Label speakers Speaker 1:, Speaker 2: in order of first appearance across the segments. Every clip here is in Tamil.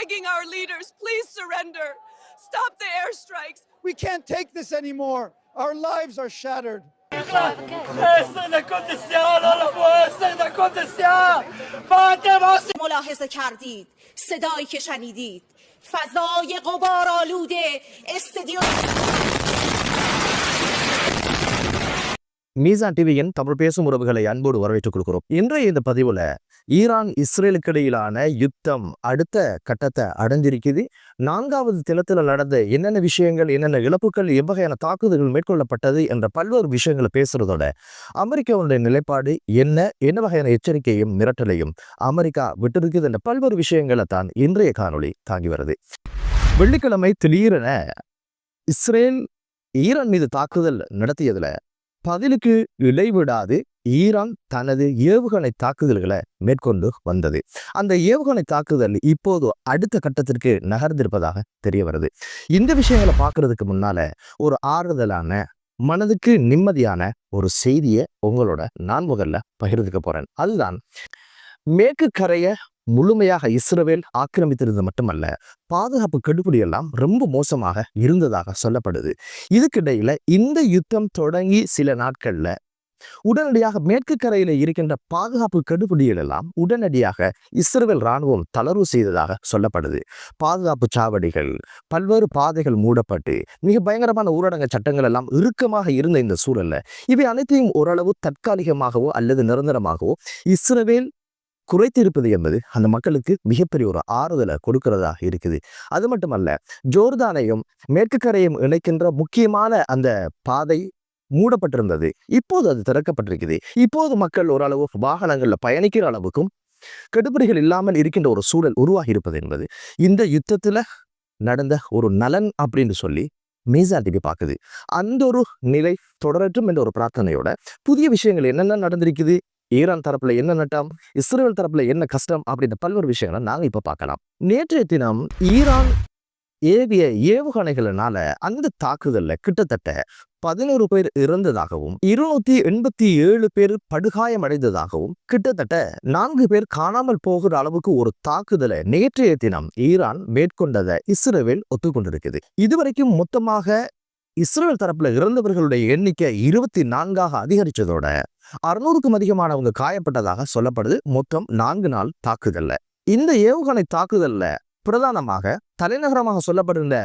Speaker 1: begging our leaders, please surrender. Stop the airstrikes.
Speaker 2: We can't take this anymore. Our lives are shattered.
Speaker 3: ملاحظه کردید صدایی که شنیدید فضای غبارآلود استادیوم
Speaker 4: மீசான் டிவியின் தமிழ் பேசும் உறவுகளை அன்போடு வரவேற்றுக் கொடுக்கிறோம். இன்றைய இந்த பதிவுல ஈரான் இஸ்ரேலுக்கு இடையிலான யுத்தம் அடுத்த கட்டத்தை அடைஞ்சிருக்குது. 4வது தினத்துல நடந்த என்னென்ன விஷயங்கள், என்னென்ன இழப்புகள், எவ்வகையான தாக்குதல்கள் மேற்கொள்ளப்பட்டது என்ற பல்வேறு விஷயங்களை பேசுறதோட அமெரிக்காவுடைய நிலைப்பாடு என்ன வகையான எச்சரிக்கையும் மிரட்டலையும் அமெரிக்கா விட்டிருக்குது என்ற பல்வேறு விஷயங்களை தான் இன்றைய காணொளி தாங்கி வருது. வெள்ளிக்கிழமை திடீரென இஸ்ரேல் ஈரான் மீது தாக்குதல் நடத்தியதுல பதிலுக்கு இடைவிடாது ஈரான் தனது ஏவுகணை தாக்குதல்களை மேற்கொண்டு வந்தது. அந்த ஏவுகணை தாக்குதல் இப்போது அடுத்த கட்டத்திற்கு நகர்ந்திருப்பதாக தெரிய வருது. இந்த விஷயங்களை பார்க்கறதுக்கு முன்னால ஒரு ஆறுதலான, மனதுக்கு நிம்மதியான ஒரு செய்தியை உங்களோட நான் முதல்ல பகிர்ந்துக்க போறேன். அதுதான், மேற்கு கரையை முழுமையாக இஸ்ரேல் ஆக்கிரமித்திருந்தது மட்டுமல்ல, பாதுகாப்பு கெடுபிடி எல்லாம் ரொம்ப மோசமாக இருந்ததாக சொல்லப்படுது. இதுக்கிடையில இந்த யுத்தம் தொடங்கி சில நாட்கள்ல உடனடியாக மேற்கு கரையில இருக்கின்ற பாதுகாப்பு கெடுபிடிகள் எல்லாம் உடனடியாக இஸ்ரேல் ராணுவம் தளர்வு செய்ததாக சொல்லப்படுது. பாதுகாப்பு சாவடிகள், பல்வேறு பாதைகள் மூடப்பட்டு மிக பயங்கரமான ஊரடங்கு சட்டங்கள் எல்லாம் இறுக்கமாக இருந்த இந்த சூழல்ல இவை அனைத்தையும் ஓரளவு தற்காலிகமாகவோ அல்லது நிரந்தரமாகவோ இஸ்ரேல் குறைத்திருப்பது என்பது அந்த மக்களுக்கு மிகப்பெரிய ஒரு ஆறுதலை கொடுக்கிறதாக இருக்குது. அது மட்டுமல்ல, ஜோர்தானையும் மேற்கு கரையும் இணைக்கின்ற முக்கியமான அந்த பாதை மூடப்பட்டிருந்தது. இப்போது அது திறக்கப்பட்டிருக்குது. இப்போது மக்கள் ஓரளவு வாகனங்கள்ல பயணிக்கிற அளவுக்கும் கெடுபிடிகள் இல்லாமல் இருக்கின்ற ஒரு சூழல் உருவாகி இருப்பது என்பது இந்த யுத்தத்துல நடந்த ஒரு நலன் அப்படின்னு சொல்லி மீசான் டிவி பார்க்குது. அந்த ஒரு நிலை தொடரட்டும் என்ற ஒரு பிரார்த்தனையோட புதிய விஷயங்கள் என்னென்ன நடந்திருக்குது, ஈரான் தரப்புல என்ன நட்டம், இஸ்ரேல் தரப்புல என்ன கஷ்டம் அப்படின்ற பல்வேறு விஷயங்களை நாங்க இப்ப பார்க்கலாம். நேற்றைய தினம் ஈரான் ஏவிய ஏவுகணைகளினால அந்த தாக்குதல்ல கிட்டத்தட்ட 11 பேர் இறந்ததாகவும் 287 பேர் படுகாயமடைந்ததாகவும் கிட்டத்தட்ட 4 பேர் காணாமல் போகிற அளவுக்கு ஒரு தாக்குதலை நேற்றைய தினம் ஈரான் மேற்கொண்டதை இஸ்ரேல் ஒத்துக்கொண்டிருக்குது. இதுவரைக்கும் மொத்தமாக இஸ்ரேல் தரப்புல இறந்தவர்களுடைய எண்ணிக்கை 24ஆக அதிகரிச்சதோட 600க்கும் அதிகமானவங்க காயப்பட்டதாக சொல்லப்படுது. மொத்தம் 4 நாள் தாக்குதல்ல இந்த ஏவுகணை தாக்குதல்ல பிரதானமாக தலைநகரமாக சொல்லப்படுகின்ற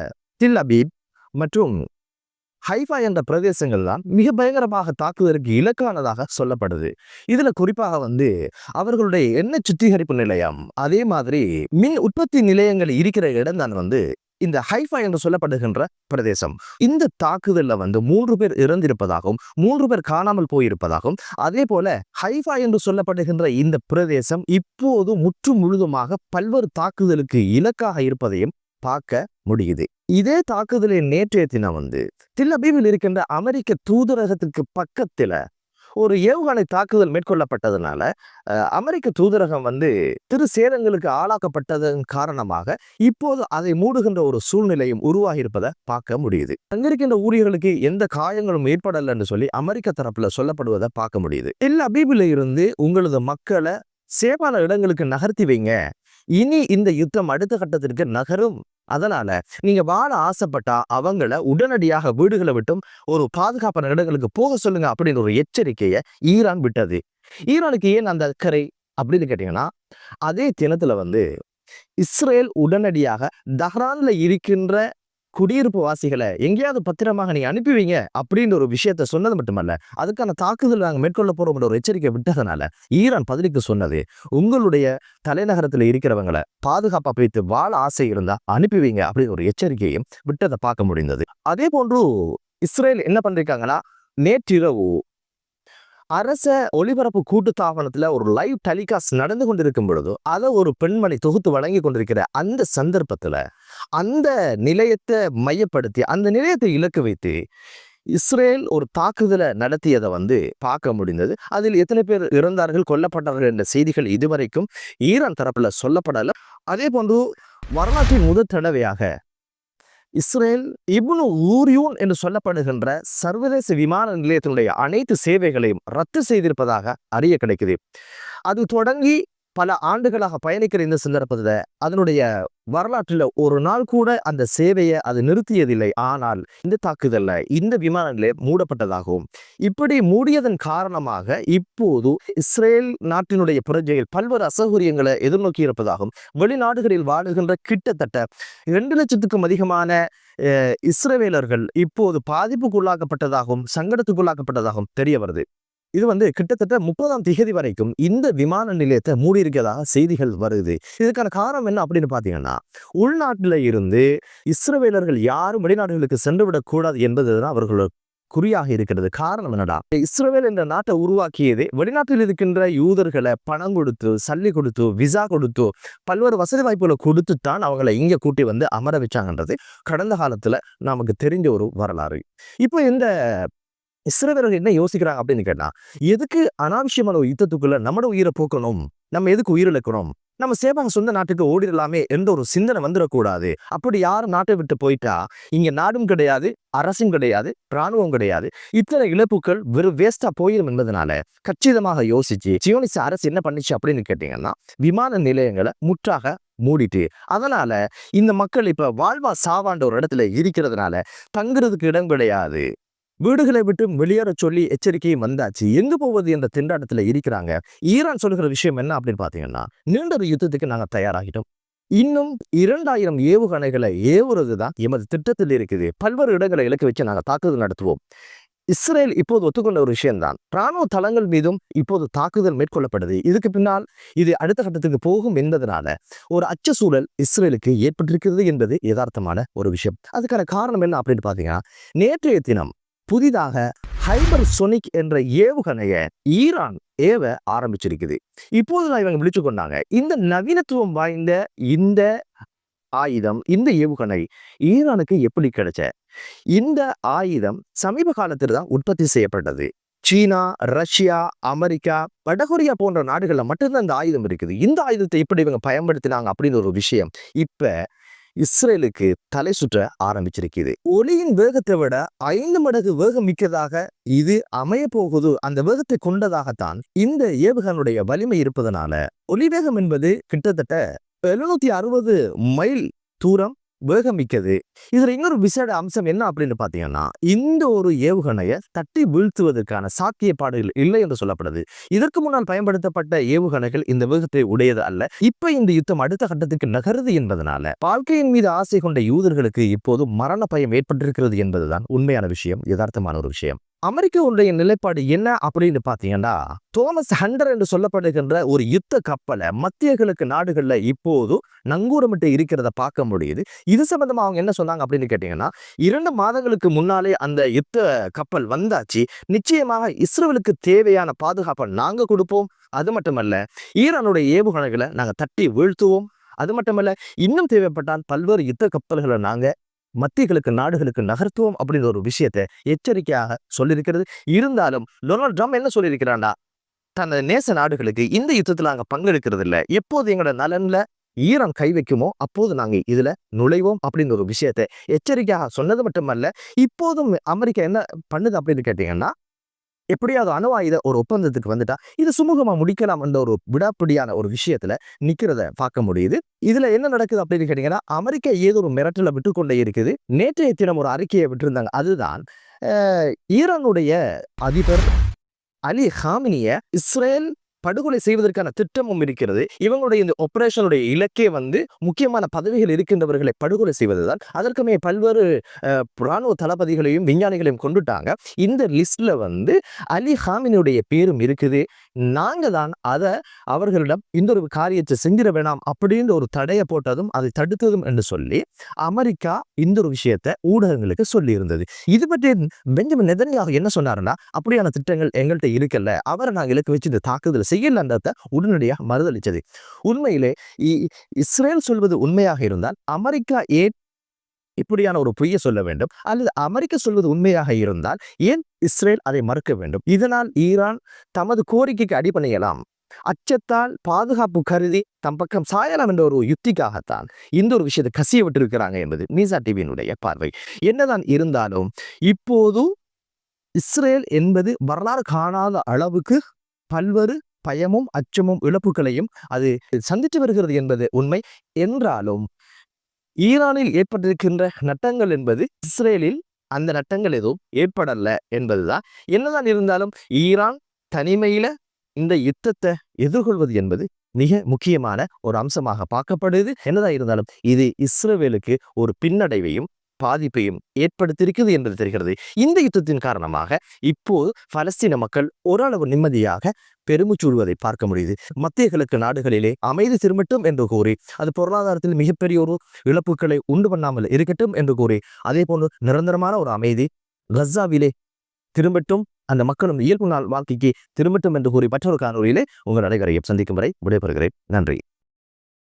Speaker 4: தில் அபீப் மற்றும் ஹைஃபா என்ற பிரதேசங்கள் தான் மிக பயங்கரமாக தாக்குதலுக்கு இலக்கானதாக சொல்லப்படுது. இதுல குறிப்பாக அவர்களுடைய எண்ணெய் சுத்திகரிப்பு நிலையம், அதே மாதிரி மின் உற்பத்தி நிலையங்கள் இருக்கிற இடம் தான் இந்த ஹைஃபா என்று சொல்லப்படுகின்ற பிரதேசம். இந்த தாக்குதல்ல 3 பேர் இறந்திருப்பதாகவும் 3 பேர் காணாமல் போயிருப்பதாகவும், அதே போல ஹைஃபா என்று சொல்லப்படுகின்ற இந்த பிரதேசம் இப்போது முற்று முழுதுமாக பல்வேறு தாக்குதலுக்கு இலக்காக இருப்பதையும் பார்க்க முடியுது. இதே தாக்குதலை நேற்றைய தினம் தில் அபீபில் இருக்கின்ற அமெரிக்க தூதரகத்துக்கு பக்கத்துல ஒரு ஏவுகணை தாக்குதல் மேற்கொள்ளப்பட்டதுனால அமெரிக்க தூதரகம் திரு சேதங்களுக்கு ஆளாக்கப்பட்டதன் காரணமாக இப்போது அதை மூடுகின்ற ஒரு சூழ்நிலையும் உருவாகி இருப்பதை பார்க்க முடியுது. அங்கிருக்கின்ற ஊழியர்களுக்கு எந்த காயங்களும் ஏற்படல என்று சொல்லி அமெரிக்க தரப்புல சொல்லப்படுவதை பார்க்க முடியுது. தில் அபீபில இருந்து உங்களது மக்களை சேவான இடங்களுக்கு நகர்த்தி வைங்க, இனி இந்த யுத்தம் அடுத்த கட்டத்திற்கு நகரும், அதனால நீங்க வாழ ஆசைப்பட்டா அவங்கள உடனடியாக வீடுகளை விட்டும் ஒரு பாதுகாப்பான இடங்களுக்கு போக சொல்லுங்க அப்படின்னு ஒரு எச்சரிக்கையை ஈரான் விட்டது. ஈரானுக்கு ஏன் அந்த அக்கறை அப்படின்னு கேட்டீங்கன்னா, அதே தினத்துல இஸ்ரேல் உடனடியாக தஹ்ரான்ல இருக்கின்ற குடியிருப்பு வாசிகளை எங்கேயாவது பத்திரமாக நீங்க அனுப்பி வைங்க அப்படின்னு ஒரு விஷயத்த சொன்னது மட்டுமல்ல, அதுக்கான தாக்குதல் நாங்கள் மேற்கொள்ள போறோம் ஒரு எச்சரிக்கை விட்டதனால ஈரான் பதிலுக்கு சொன்னது, உங்களுடைய தலைநகரத்தில் இருக்கிறவங்களை பாதுகாப்பா வைத்து வாழ ஆசை இருந்தா அனுப்பி வைங்க அப்படின்னு ஒரு எச்சரிக்கையும் விட்டதை பார்க்க முடிந்தது. அதே போன்று இஸ்ரேல் என்ன பண்றாங்கன்னா, நேற்றிரவு அரச ஒளிபரப்பு கூட்டுத்தாபனத்துல ஒரு லைவ் டெலிகாஸ்ட் நடந்து கொண்டிருக்கும் பொழுது அதை ஒரு பெண்மணி தொகுத்து வழங்கி கொண்டிருக்கிற அந்த சந்தர்ப்பத்துல அந்த நிலையத்தை மையப்படுத்தி அந்த நிலையத்தை இலக்கு வைத்து இஸ்ரேல் ஒரு தாக்குதலை நடத்தியதை பார்க்க முடிந்தது. அதில் எத்தனை பேர் இறந்தார்கள், கொல்லப்பட்டார்கள் என்ற செய்திகள் இதுவரைக்கும் ஈரான் தரப்புல சொல்லப்படல. அதே போன்று வரலாற்றின் முதல் தடவையாக இஸ்ரேல் இப்னு ஊரியூன் என்று சொல்லப்படுகின்ற சர்வதேச விமான நிலையத்தினுடைய அனைத்து சேவைகளையும் ரத்து செய்திருப்பதாக அறிய கிடைக்குது. அது தொடங்கி பல ஆண்டுகளாக பயணிக்கிற இந்த சந்தர்ப்பத்தில் அதனுடைய வரலாற்றில் ஒரு நாள் கூட அந்த சேவையை அது நிறுத்தியதில்லை. ஆனால் இந்த தாக்குதல்ல இந்த விமான நிலையம் மூடப்பட்டதாகவும் இப்படி மூடியதன் காரணமாக இப்போது இஸ்ரேல் நாட்டினுடைய பிரஜைகள் பல்வேறு அசௌகரியங்களை எதிர்நோக்கி இருப்பதாகவும் வெளிநாடுகளில் வாழுகின்ற கிட்டத்தட்ட 2 லட்சத்துக்கும் அதிகமான இஸ்ரவேலர்கள் இப்போது பாதிப்புக்குள்ளாக்கப்பட்டதாகவும் சங்கடத்துக்குள்ளாக்கப்பட்டதாகவும் தெரிய வருது. இது கிட்டத்தட்ட 30ஆம் திகதி வரைக்கும் இந்த விமான நிலையத்தை மூடி இருக்கிறதாக செய்திகள் வருது. இதுக்கான காரணம் என்ன அப்படின்னு பாத்தீங்கன்னா, உள்நாட்டில இருந்து இஸ்ரவேலர்கள் யாரும் வெளிநாடுகளுக்கு சென்று விடக்கூடாது என்பதுதான் அவர்களோட குறியாக இருக்கிறது. காரணம் என்னடா, இஸ்ரவேல் என்ற நாட்டை உருவாக்கியது வெளிநாட்டில் இருக்கின்ற யூதர்களை பணம் கொடுத்து, சல்லி கொடுத்து, விசா கொடுத்து, பல்வேறு வசதி வாய்ப்புகளை கொடுத்து தான் அவங்களை இங்க கூட்டி அமர வச்சாங்கன்றது கடந்த காலத்துல நமக்கு தெரிஞ்ச ஒரு வரலாறு. இப்போ இந்த இஸ்ரவேலர்கள் என்ன யோசிக்கிறாங்க அப்படின்னு கேட்டா, எதுக்கு அனாவசியமான ஒரு யுத்தத்துக்குள்ள நம்மளோட உயிரை போக்கணும், நம்ம எதுக்கு உயிரிழக்கணும், நம்ம சேவாங்க சொந்த நாட்டுக்கு ஓடிடலாமே என்ற ஒரு சிந்தனை வந்துடக்கூடாது. அப்படி யாரும் நாட்டை விட்டு போயிட்டா இங்க நாடும் கிடையாது, அரசும் கிடையாது, இராணுவம் கிடையாது, இத்தனை இழப்புகள் வெறும் வேஸ்டா போயிடும் என்பதனால கச்சிதமாக யோசிச்சு சியோனிச அரசு என்ன பண்ணிச்சு அப்படின்னு கேட்டீங்கன்னா, விமான நிலையங்களை முற்றாக மூடிட்டு, அதனால இந்த மக்கள் இப்ப வாழ்வா சாவாண்ட ஒரு இடத்துல இருக்கிறதுனால தங்குறதுக்கு இடம் கிடையாது, வீடுகளை விட்டு வெளியேற சொல்லி எச்சரிக்கையும் வந்தாச்சு. எங்க போவது என்ற திண்டாட்டத்துல இருக்கிறாங்க. ஈரான் சொல்லுகிற விஷயம் என்ன அப்படின்னு பாத்தீங்கன்னா, நீண்ட ஒரு யுத்தத்துக்கு நாங்க தயாராகிட்டோம், இன்னும் 2000 ஏவுகணைகளை ஏவுறதுதான் எமது திட்டத்தில் இருக்குது, பல்வேறு இடங்களை இலக்கு வச்சு நாங்க தாக்குதல் நடத்துவோம். இஸ்ரேல் இப்போது ஒத்துக்கொண்ட ஒரு விஷயம்தான், இராணுவ தளங்கள் மீதும் இப்போது தாக்குதல் மேற்கொள்ளப்படுது. இதுக்கு பின்னால் இது அடுத்த கட்டத்துக்கு போகும் என்பதனால ஒரு அச்ச சூழல் இஸ்ரேலுக்கு ஏற்பட்டிருக்கிறது என்பது யதார்த்தமான ஒரு விஷயம். அதுக்கான காரணம் என்ன அப்படின்னு பாத்தீங்கன்னா, நேற்றைய தினம் புதிதாக ஹைபர்சோனிக் என்ற ஏவுகணையை ஈரான் ஏவ ஆரம்பிச்சிருக்குது. இப்போதுதான் இவங்க விழிச்சு கொண்டாங்க. இந்த நவீனத்துவம் வாய்ந்த இந்த ஆயுதம், இந்த ஏவுகணை ஈரானுக்கு எப்படி கிடைச்ச? இந்த ஆயுதம் சமீப காலத்தில் தான் உற்பத்தி செய்யப்பட்டது. சீனா, ரஷ்யா, அமெரிக்கா, வடகொரியா போன்ற நாடுகள்ல மட்டும்தான் இந்த ஆயுதம் இருக்குது. இந்த ஆயுதத்தை எப்படி இவங்க பயன்படுத்தினாங்க அப்படின்னு ஒரு விஷயம் இப்ப இஸ்ரேலுக்கு தலை சுற்ற ஆரம்பிச்சிருக்குது. ஒளியின் வேகத்தை விட 5 மடங்கு வேகம் மிக்கதாக இது அமைய போகுது. அந்த வேகத்தை கொண்டதாகத்தான் இந்த ஏவுகணையுடைய வலிமை இருப்பதனால ஒளி வேகம் என்பது கிட்டத்தட்ட 760 மைல் தூரம் வேகம் மிக்கது. இதுல இன்னொரு விசேட அம்சம் என்ன அப்படின்னு பாத்தீங்கன்னா, இந்த ஒரு ஏவுகணையை தட்டி வீழ்த்துவதற்கான சாத்தியப்பாடுகள் இல்லை என்று சொல்லப்படுது. இதற்கு முன்னால் பயன்படுத்தப்பட்ட ஏவுகணைகள் இந்த வேகத்தை உடையது அல்ல. இப்ப இந்த யுத்தம் அடுத்த கட்டத்துக்கு நகருது என்பதனால வாழ்க்கையின் மீது ஆசை கொண்ட யூதர்களுக்கு இப்போது மரண பயம் ஏற்பட்டிருக்கிறது என்பதுதான் உண்மையான விஷயம், யதார்த்தமான ஒரு விஷயம். அமெரிக்காவுடைய நிலைப்பாடு என்ன அப்படின்னு பாத்தீங்கன்னா, தோமஸ் ஹண்டர் என்று சொல்லப்படுகின்ற ஒரு யுத்த கப்பலை மத்திய கிழக்கு நாடுகள்ல இப்போது நங்கூரமிட்டு இருக்கிறத பார்க்க முடியுது. இது சம்பந்தமா அவங்க என்ன சொன்னாங்க அப்படின்னு கேட்டீங்கன்னா, 2 மாதங்களுக்கு முன்னாலே அந்த யுத்த கப்பல் வந்தாச்சு, நிச்சயமாக இஸ்ரேலுக்கு தேவையான பாதுகாப்பை நாங்க கொடுப்போம், அது மட்டுமல்ல ஈரானுடைய ஏவுகணைகளை நாங்க தட்டி வீழ்த்துவோம், அது மட்டுமல்ல இன்னும் தேவைப்பட்டால் பல்வேறு யுத்த கப்பல்களை நாங்க மத்திய கிழக்கு நாடுகளுக்கு நகர்த்துவோம் அப்படின்ற ஒரு விஷயத்தை எச்சரிக்கையாக சொல்லியிருக்கிறது. இருந்தாலும் டொனால்ட் ட்ரம்ப் என்ன சொல்லியிருக்கிறாண்டா, தனது நேச நாடுகளுக்கு இந்த யுத்தத்தில் நாங்க பங்கெடுக்கிறது இல்லை, எப்போது எங்களோட நலன்ல ஈரான் கை வைக்குமோ அப்போது நாங்க இதுல நுழைவோம் அப்படின்னு ஒரு விஷயத்தை எச்சரிக்கையாக சொன்னது மட்டுமல்ல, இப்போதும் அமெரிக்கா என்ன பண்ணுது அப்படின்னு கேட்டீங்கன்னா, எப்படியாவது அணு ஆயுத ஒரு ஒப்பந்தத்துக்கு வந்துட்டா இது சுமூகமா முடிக்கலாம் என்ற ஒரு விடாப்பிடியான ஒரு விஷயத்துல நிக்கிறத பார்க்க முடியுது. இதுல என்ன நடக்குது அப்படின்னு கேட்டீங்கன்னா, அமெரிக்கா ஏதோ ஒரு மிரட்டலை விட்டு கொண்டே இருக்குது. நேற்றைய தினம் ஒரு அறிக்கையை விட்டிருந்தாங்க. அதுதான் ஈரானுடைய அதிபர் அலி ஹாமினிய இஸ்ரேல் படுகொலை செய்வதற்கான திட்டமும் இருக்கிறது. இவங்களுடைய இந்த ஆபரேஷனுடைய இலக்கே முக்கியமான பதவிகள் இருக்கின்றவர்களை படுகொலை செய்வதுதான். அதற்குமே பல்வேறு இராணுவ தளபதிகளையும் விஞ்ஞானிகளையும் கொண்டுட்டாங்க. இந்த லிஸ்ட்ல அலி ஹாமினியுடைய பேரும் இருக்குது. நாங்க தான் அதை அவர்களிடம் இந்த ஒரு காரியத்தை செஞ்சிட வேணாம் அப்படின்ற ஒரு தடையை போட்டதும் அதை தடுத்ததும் என்று சொல்லி அமெரிக்கா இந்த ஒரு விஷயத்தை ஊடகங்களுக்கு சொல்லி இருந்தது. இது பற்றி பெஞ்சமின் நெதன்யாகு என்ன சொன்னாருன்னா, அப்படியான திட்டங்கள் எங்கள்கிட்ட இருக்கல, அவரை நாங்கள் இலக்கு வச்சு இந்த தாக்குதல் செய்யலன்றத உடனடியாக மறுதளிச்சது. உண்மையிலே இஸ்ரேல் சொல்வது உண்மையாக இருந்தால் அமெரிக்கா ஏன் இப்படியான ஒரு பொய்யை சொல்ல வேண்டும், அல்லது அமெரிக்கா சொல்வது உண்மையாக இருந்தால் ஏன் இஸ்ரேல் அதை மறுக்க வேண்டும்? இதனால் ஈரான் தமது கோரிக்கைக்கு அடிபணியலாம், அச்சத்தால் பாதுகாப்பு கருதி தம் பக்கம் சாயலாம் என்ற ஒரு யுக்திக்காகத்தான் இந்த ஒரு விஷயத்தை கசிய விட்டிருக்கிறாங்க என்பது மீசா டிவியினுடைய பார்வை. என்னதான் இருந்தாலும் இப்போது இஸ்ரேல் என்பது வரலாறு காணாத அளவுக்கு பல்வேறு பயமும் அச்சமும் இழப்புகளையும் அது சந்தித்து வருகிறது என்பது உண்மை. என்றாலும் ஈரானில் ஏற்பட்டிருக்கின்ற நட்டங்கள் என்பது இஸ்ரேலில் அந்த நட்டங்கள் எதுவும் ஏற்படல என்பதுதான். என்னதான் இருந்தாலும் ஈரான் தனிமையில இந்த யுத்தத்தை எதிர்கொள்வது என்பது மிக முக்கியமான ஒரு அம்சமாக பார்க்கப்படுது. என்னதான் இருந்தாலும் இது இஸ்ரேலுக்கு ஒரு பின்னடைவையும் பாதிப்பையும் ஏற்படுத்தியிருக்கிறது என்பது தெரிகிறது. இந்த யுத்தத்தின் காரணமாக இப்போது பலஸ்தீன மக்கள் ஓரளவு நிம்மதியாக பெருமுச்சூடுவதை பார்க்க முடியுது. மத்திய கிழக்கு நாடுகளிலே அமைதி திரும்பட்டும் என்று கூறி, அது பொருளாதாரத்தில் மிகப்பெரிய ஒரு இழப்புகளை உண்டு பண்ணாமல் இருக்கட்டும் என்று கூறி, அதே போன்று நிரந்தரமான ஒரு அமைதி கசாவிலே திரும்பட்டும், அந்த மக்களும் இயல்பு நாள் வாழ்க்கைக்கு திரும்பட்டும் என்று கூறி மற்றொரு காணொலியிலே உங்கள் அனைவரையும் சந்திக்கும் வரை விடைபெறுகிறேன். நன்றி.